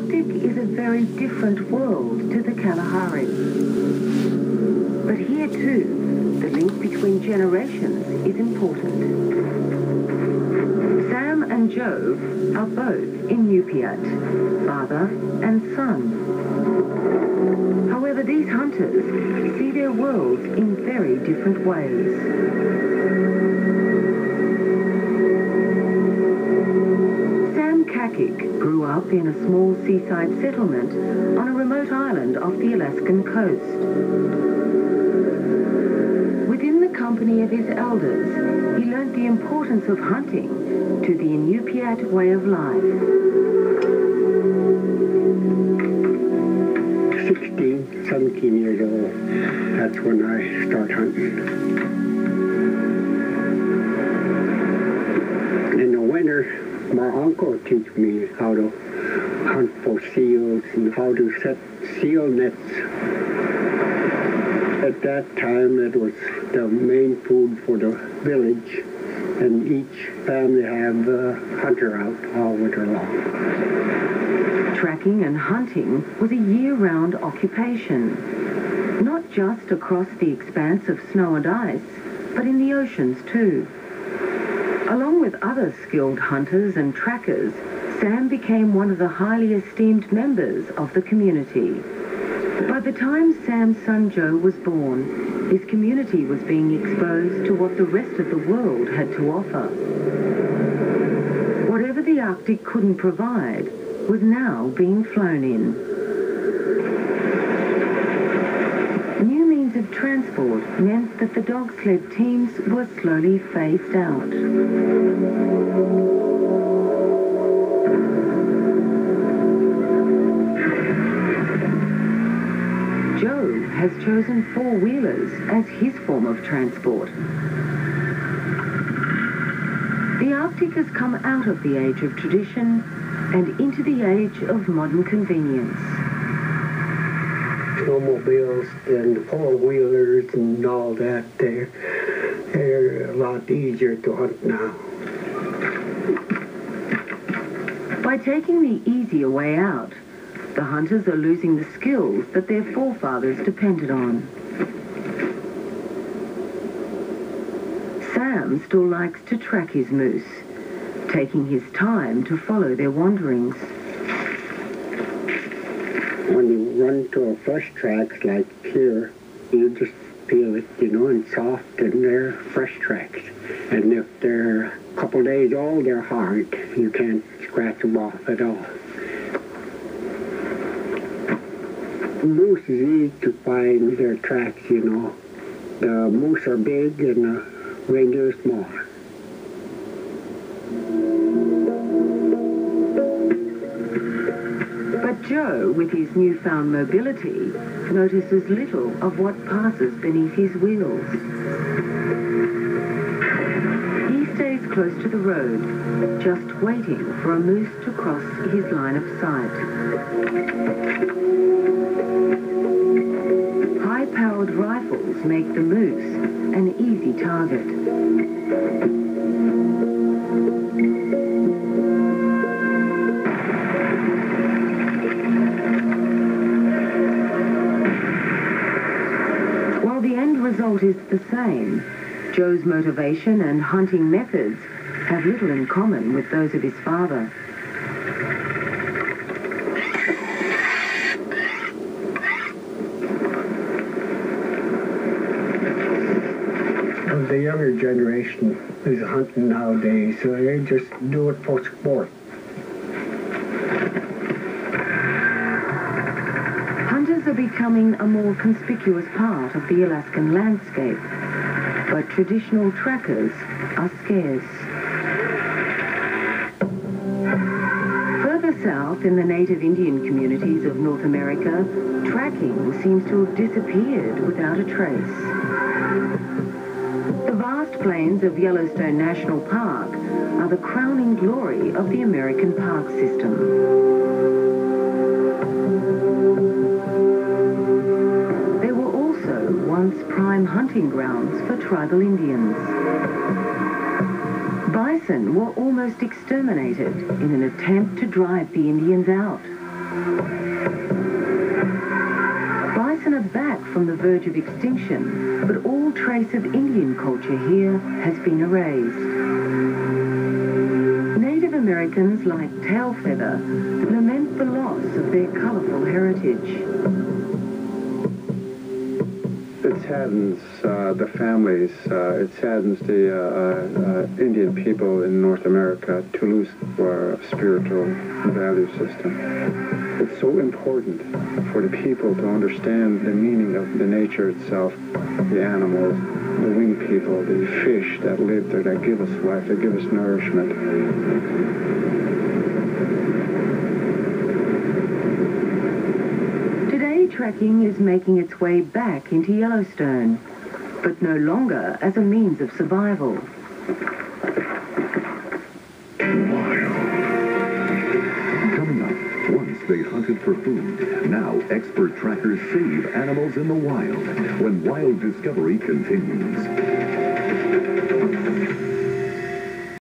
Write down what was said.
Arctic is a very different world to the Kalahari. But here too, the link between generations is important. Sam and Joe are both Inupiat, father and son. However, these hunters see their worlds in very different ways. Sam Kakik grew up in a small seaside settlement on a remote island off the Alaskan coast. Within the company of his elders, he learnt the importance of hunting to the Inupiat way of life. 16, 17 years old, that's when I start hunting. In the winter, my uncle teach me how to hunt for seals and how to set seal nets. At that time, it was the main food for the village, and each family have a hunter out all winter long. Tracking and hunting was a year-round occupation, not just across the expanse of snow and ice, but in the oceans too. Along with other skilled hunters and trackers, Sam became one of the highly esteemed members of the community. By the time Sam's son Joe was born, his community was being exposed to what the rest of the world had to offer. Whatever the Arctic couldn't provide was now being flown in. New means of transport meant that the dog sled teams were slowly phased out. Joe has chosen four-wheelers as his form of transport. The Arctic has come out of the age of tradition and into the age of modern convenience. Snowmobiles and four-wheelers and all that, they're a lot easier to hunt now. By taking the easier way out, the hunters are losing the skills that their forefathers depended on. Sam still likes to track his moose, taking his time to follow their wanderings. When you run to a fresh tracks like here, you just feel it, and soft, and they're fresh tracks. And if they're a couple days old, they're hard. You can't scratch them off at all. Moose is easy to find their tracks, The moose are big and the reindeer are small. But Joe, with his newfound mobility, notices little of what passes beneath his wheels. He stays close to the road, just waiting for a moose to cross his line of sight. High-powered rifles make the moose an easy target. While the end result is the same, Joe's motivation and hunting methods have little in common with those of his father. The younger generation is hunting nowadays, so they just do it for sport. Hunters are becoming a more conspicuous part of the Alaskan landscape, but traditional trackers are scarce. Further south in the native Indian communities of North America, tracking seems to have disappeared without a trace. The vast plains of Yellowstone National Park are the crowning glory of the American park system. They were also once prime hunting grounds for tribal Indians. Bison were almost exterminated in an attempt to drive the Indians out. Bison are back from the verge of extinction, but all trace of Indian culture here has been erased. Native Americans like Tailfeather lament the loss of their colourful heritage. It saddens the families, it saddens the Indian people in North America to lose our spiritual value system. It's so important for the people to understand the meaning of the nature itself, the animals, the winged people, the fish that live there, that give us life, that give us nourishment. Trekking is making its way back into Yellowstone, but no longer as a means of survival. Wild. Coming up, once they hunted for food, now expert trackers save animals in the wild when Wild Discovery continues.